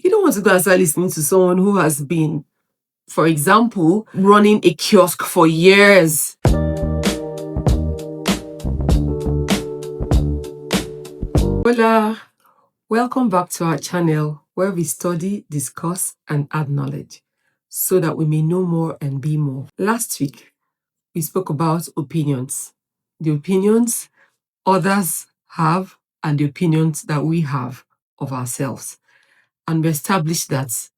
You don't want to go and start listening to someone who has been, for example, running a kiosk for years. Hola, welcome back to our channel where we study, discuss, and add knowledge so that we may know more and be more. Last week, we spoke about opinions, the opinions others have and the opinions that we have of ourselves. And we established that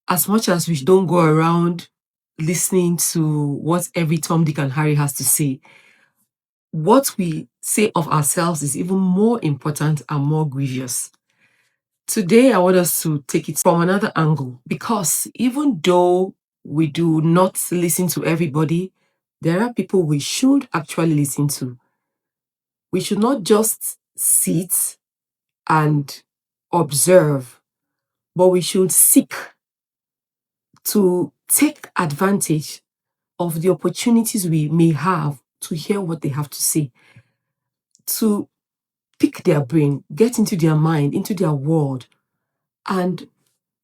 as much as we don't go around listening to what every Tom, Dick, and Harry has to say, what we say of ourselves is even more important and more grievous. Today, I want us to take it from another angle, because even though we do not listen to everybody, there are people we should actually listen to. We should not just sit and observe, but we should seek to take advantage of the opportunities we may have to hear what they have to say, to pick their brain, get into their mind, into their world, and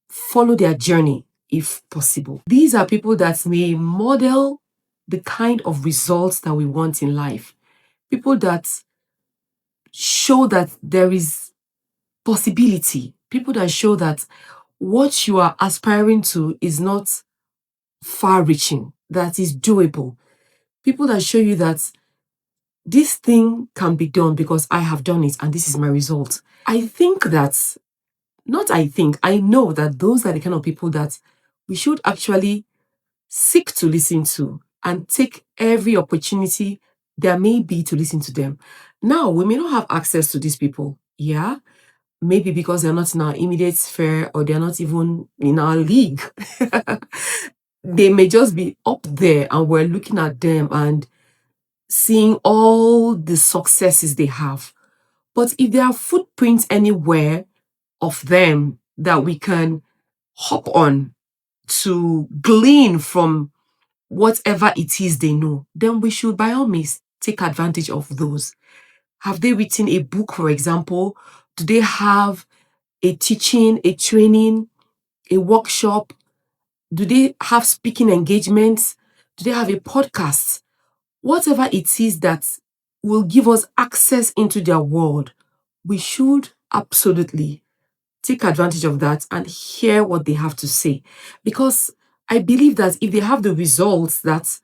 follow their journey if possible. These are people that may model the kind of results that we want in life. People that show that there is possibility. People that show that what you are aspiring to is not far-reaching, that is doable. People that show you that this thing can be done because I have done it and this is my result. I know that those are the kind of people that we should actually seek to listen to and take every opportunity there may be to listen to them. Now, we may not have access to these people, yeah? Maybe because they're not in our immediate sphere or they're not even in our league. They may just be up there and we're looking at them and seeing all the successes they have. But if there are footprints anywhere of them that we can hop on to glean from whatever it is they know, then we should by all means take advantage of those. Have they written a book, for example? Do they have a teaching, a training, a workshop? Do they have speaking engagements? Do they have a podcast? Whatever it is that will give us access into their world, we should absolutely take advantage of that and hear what they have to say. Because I believe that if they have the results that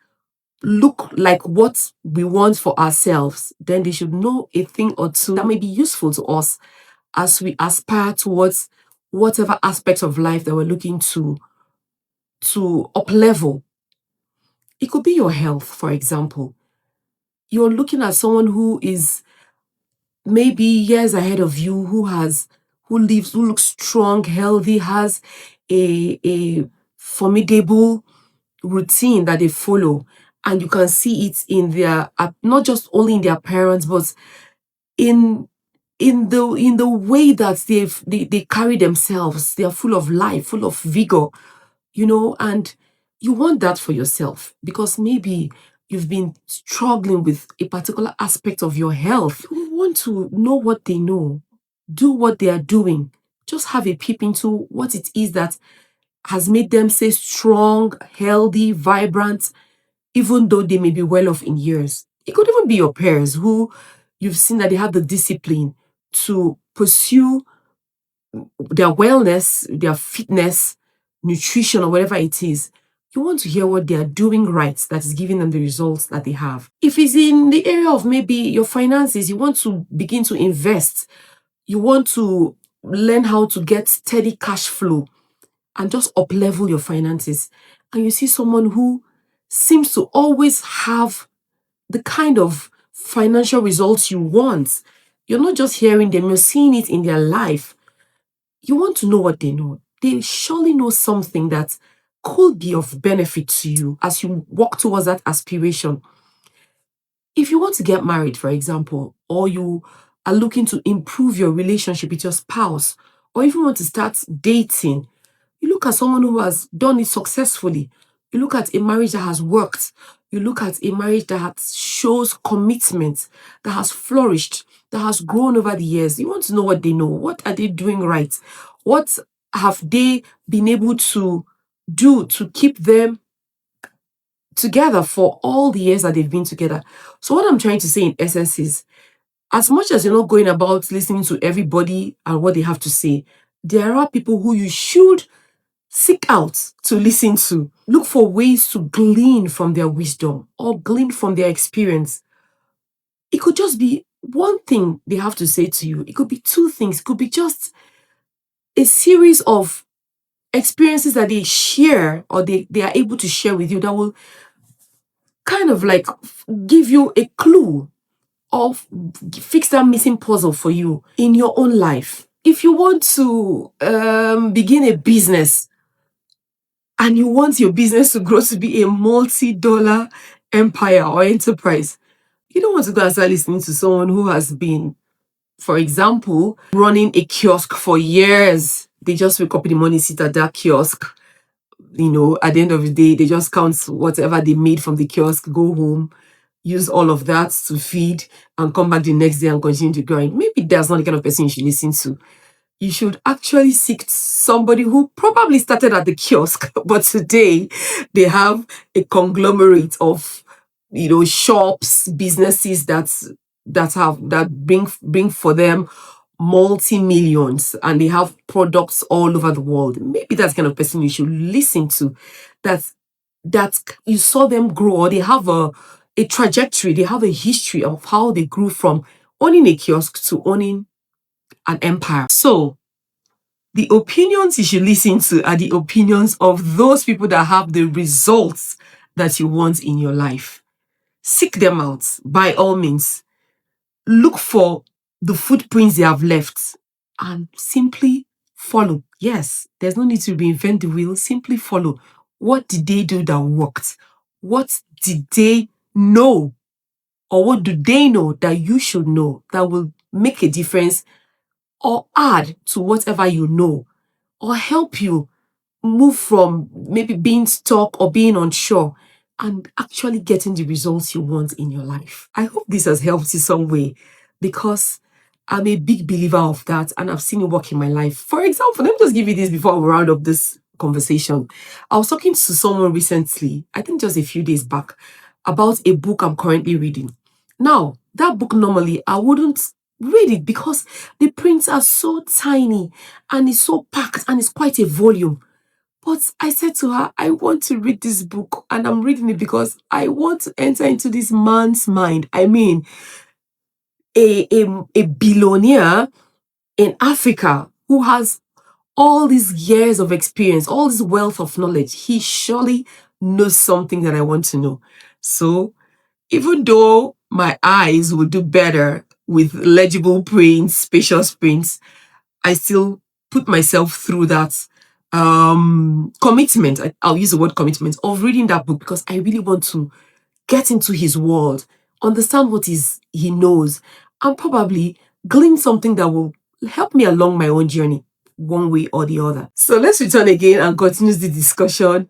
look like what we want for ourselves, then they should know a thing or two that may be useful to us as we aspire towards whatever aspect of life that we're looking to up-level. It could be your health, for example. You're looking at someone who is maybe years ahead of you, who looks strong, healthy, has a formidable routine that they follow, and you can see it in their not just only in their parents, but in the way that they carry themselves. They are full of life, full of vigor, and you want that for yourself because maybe you've been struggling with a particular aspect of your health. You want to know what they know, do what they are doing, just have a peep into what it is that has made them stay strong, healthy, vibrant, even though they may be well off in years. It could even be your peers who you've seen that they have the discipline to pursue their wellness, their fitness, nutrition, or whatever it is. You want to hear what they are doing right that is giving them the results that they have. If it's in the area of maybe your finances, you want to begin to invest, you want to learn how to get steady cash flow and just up-level your finances, and you see someone who seems to always have the kind of financial results you want. You're not just hearing them, you're seeing it in their life. You want to know what they know. They surely know something that could be of benefit to you as you walk towards that aspiration. If you want to get married, for example, or you are looking to improve your relationship with your spouse, or even want to start dating, you look at someone who has done it successfully. You look at a marriage that has worked. You look at a marriage that shows commitment, that has flourished, that has grown over the years. You want to know what they know. What are they doing right? What have they been able to do to keep them together for all the years that they've been together? So what I'm trying to say in essence is, as much as you're not going about listening to everybody and what they have to say, there are people who you should seek out to listen to. Look for ways to glean from their wisdom or glean from their experience. It could just be one thing they have to say to you. It could be two things. It could be just a series of experiences that they share or they are able to share with you that will kind of like give you a clue of fix that missing puzzle for you in your own life. If you want to begin a business and you want your business to grow to be a multi-dollar empire or enterprise, you don't want to go and start listening to someone who has been, for example, running a kiosk for years. They just wake up in the morning, sit at that kiosk. At the end of the day, they just count whatever they made from the kiosk, go home, use all of that to feed, and come back the next day and continue to grind. Maybe that's not the kind of person you should listen to. You should actually seek somebody who probably started at the kiosk, but today they have a conglomerate of, shops, businesses that bring for them multi-millions, and they have products all over the world. Maybe that's the kind of person you should listen to. That you saw them grow, or they have a trajectory, they have a history of how they grew from owning a kiosk to owning an empire. So the opinions you should listen to are the opinions of those people that have the results that you want in your life. Seek them out by all means. Look for the footprints they have left and simply follow. Yes, there's no need to reinvent the wheel. Simply follow. What did they do that worked? What did they know? Or what do they know that you should know that will make a difference or add to whatever you know, or help you move from maybe being stuck or being unsure and actually getting the results you want in your life? I hope this has helped you some way, because I'm a big believer of that and I've seen it work in my life. For example, let me just give you this before we round up this conversation. I was talking to someone recently, I think just a few days back, about a book I'm currently reading. Now, that book normally I wouldn't read it because the prints are so tiny and it's so packed and it's quite a volume. But I said to her, I want to read this book, and I'm reading it because I want to enter into this man's mind. I mean, a billionaire in Africa who has all these years of experience, all this wealth of knowledge. He surely knows something that I want to know. So even though my eyes will do better with legible prints, spacious prints, I still put myself through that commitment. I'll use the word commitment of reading that book because I really want to get into his world, understand what he knows, and probably glean something that will help me along my own journey, one way or the other. So let's return again and continue the discussion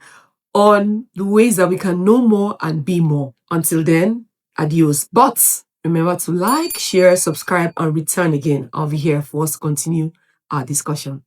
on the ways that we can know more and be more. Until then, adios. But remember to like, share, subscribe, and return again. I'll be here for us to continue our discussion.